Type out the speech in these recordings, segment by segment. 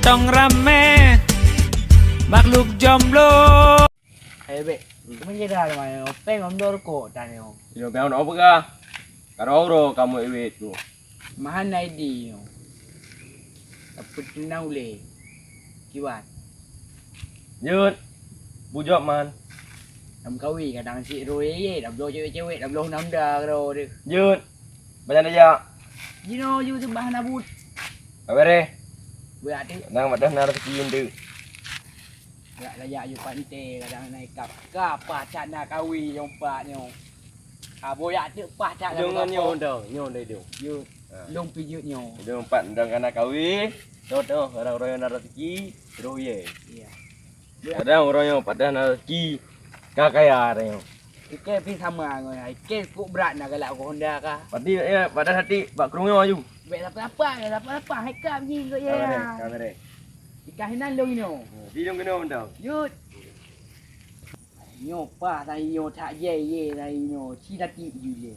Tong rame makhluk jomblo. Bek, menjadi mana? Peng om dor ko tanya. Yo beon apa ka? Karo ro kamu iwit tu. Mahan ID. Apa tenau le? Kiwat. Nyut. Bujok man. Nam kawi kadang si ro ye, dam lo cewek-cewek, dam lo nam dah ro dia. Nyut. Banyak aja. Jino ju tu bahan abut. Kabere. Berat tu. Nang madah nar rezekiin tu. Berat layak ju pante kadang naik kap pacat nak kawi yang paknyo. Boyak tu pacat Jangan nyon dah, nyon dai tu. Ju long pijut nyo. Dia empat ndang kana kawi. Dot dah orang-orang nar rezeki terus ye. Iya. Kadang orang yang padah nar rezeki kakaya dia. Ikan pun sama ngoi. Ikan kuk berat nak galak ko Honda kah. Pati ya padah hati bak krungnya aju. Bek apa hekap ni kau ya. Kamera. Ikan hinan long nyo. Di dong kena undang. Yut. Nyo pa tai nyo tak ye tai nyo chi tati ju je.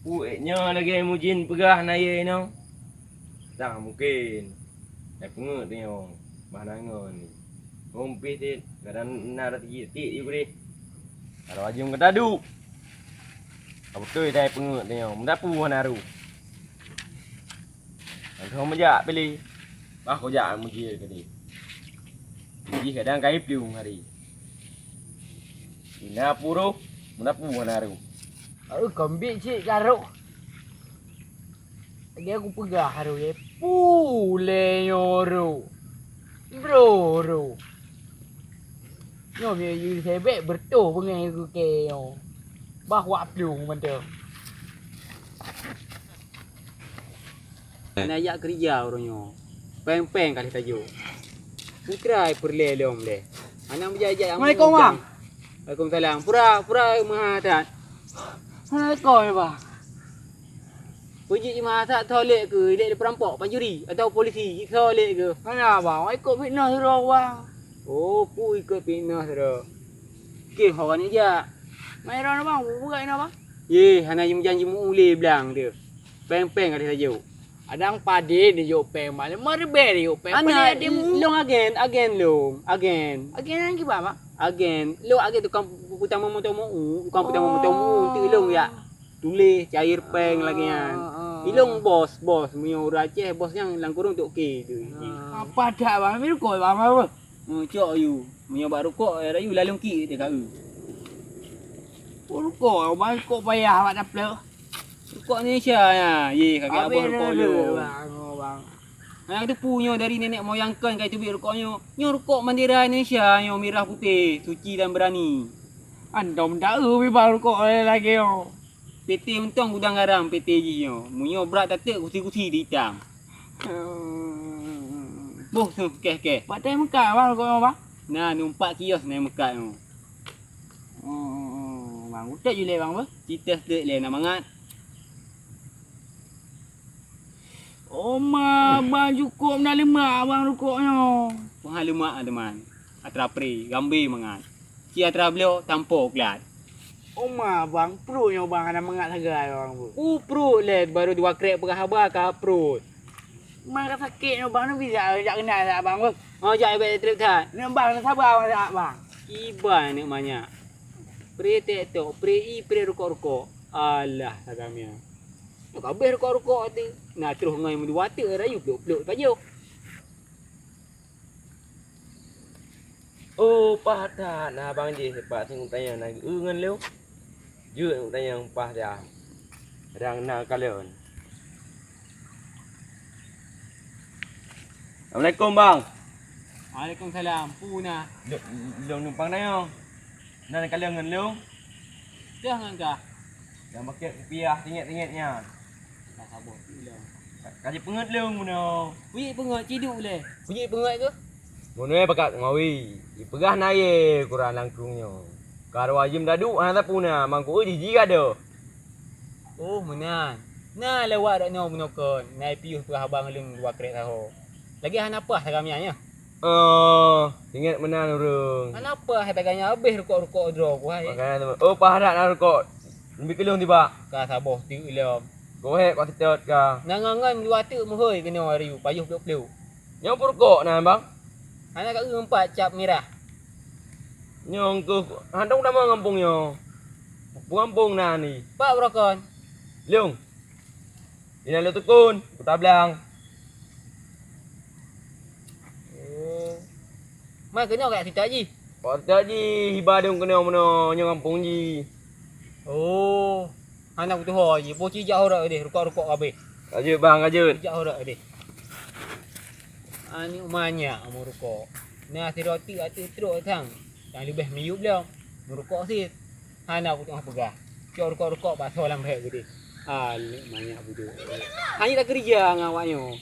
Puiknya lagi mujin pegah naya no. Tak mungkin. Dah pengut dia. Bahanangan ni. Kompis dia kadang nak tik you ni. Kalau ajung ke tadu. Apa tu dia pengut dia. Mendapu naru. Kau majak pilih. Bah kau jak mujir ke dia. Jadi kadang kai piung hari. Ina puro mendapu naru. Kambing cik garuk. Lagi aku pegah haru ye. Pule nyoru. Bro. Nyo biar you sebek bertuh pengen aku ke yo. Bah wak piung benda. Nayak kerja orangnya. Peng-peng kali tajuk. Putrai perlelom le. Anak berjaya. Assalamualaikum bang. Waalaikumsalam. Pura mahatat. Assalamualaikum ya bang. Puji mahatat tolek ke dek perampok panjuri atau polisi tolek ke? Mana bang? Ikut fitnah suruh bang. Oh, pu ikut pindah saudara. Okey, orang ni je. Mai ron bang, buka ina bang. Ye, hana janji mu ule belang dia. Peng-peng kali tajuk. Adang pade ni yo peng malam merbe yo peng. Ana long agen long. Agen. Agen lagi bang. Agen. Lo agen tukang utama motor mu, tukang utama motor mu tu ilong ya. Tulis cair peng lagi kan. Ilong bos punya Aceh bos yang lang kurung tu okey tu. Apa dah bang? Miru koi bang apa? Cok you. Punya bak rokok ada you lalung ki dia kau. Rokok bang kok payah awak dapat. Rokok Malaysia ya. Ye kakak abang rokok lu. Bang. Yang tu punya dari nenek moyang kan kai tu rokoknya. Nyo rokok Mandira Indonesia nyo merah putih, suci dan berani. Andom dah bang rokok lagi yo. PT untung gudang garam PT je nyo. Munyo berat tak kursi-kursi di hitam. Boh tu keh. Pakai muka bang rokok bang. Nah, numpak kios naik mekat tu. Bang, utek je le bang apa? Kita sedek le nak mangat. Oma bang cukup nak lemak bang rokoknya. Pengah lemak teman. Atrapri, gambar mangat. Ci atra beliau tampuk kelat. Oma bang pro nya bang ada mengat harga bang bu. Pro le baru 2 krek pegah habar ka pro. Mak sakit nya bang ni bisa jak kenal tak bang bu. Jak baik trip tak. Ni bang sabar tak bang. Iban ni banyak. Pre tek pre rokok-rokok. Alah sagamnya. Nak habis rokok-rokok tu. Nak terus ngai mu water rayu peluk-peluk tajuk. Oh, padah nah bang je sepak sing tanya nak ngan leu. Je tanya pah dia. Rang na kalian. Assalamualaikum bang. Waalaikumsalam. Puna. Long numpang na yo. Nan kalian ngan leu. Dah ngan ka. Yang pakai rupiah tingit-tingitnya. Dah sabar hilang. Kaji pengut leu muno. Bunyi pengat ciduk le. Bunyi pengat ke? Muno pakat ngawi. Ipegah naye kurang langkungnya. Karo ajim dadu ana puna mangku jiji ada. Oh, menan. Nah lewat dak no menokon. Nai piuh pegah abang leng 2 krek tahu. Lagi hana apa sagamnya nya? Oh, ingat menan urang. Hana apa harganya habis rokok-rokok draw ku hai. Makanya oh pahadak nak rokok. Lebih kelung tiba. Ka saboh tiu ilom. Kau kau tetap kah? Nangangan dua tu mohoi kena riu payuh blok-blok. Nyong purkok nah bang. Anak kat empat cap merah. Nyong ke handong dah ngampung nyo. Ngampung nah ni. Pak berokon. Leung. Ini lu tukun, putar belang. Oh. Mai kena kat situ aji. Kau tadi hibah dia kena mana nyong ngampung ji. Oh. Anak tu ho je. Poci jak horak dia, rukak-rukak habis. Ajut bang, ajut. Jak horak dia. Ani umanya amu rukak. Nah si roti ati teruk tang. Yang lebih miup dia. Merukak si. Anak tu tengah pegah. Cok rukak-rukak pasal lam hek gede. Alik banyak budak. Hanya tak kerja ngawaknya.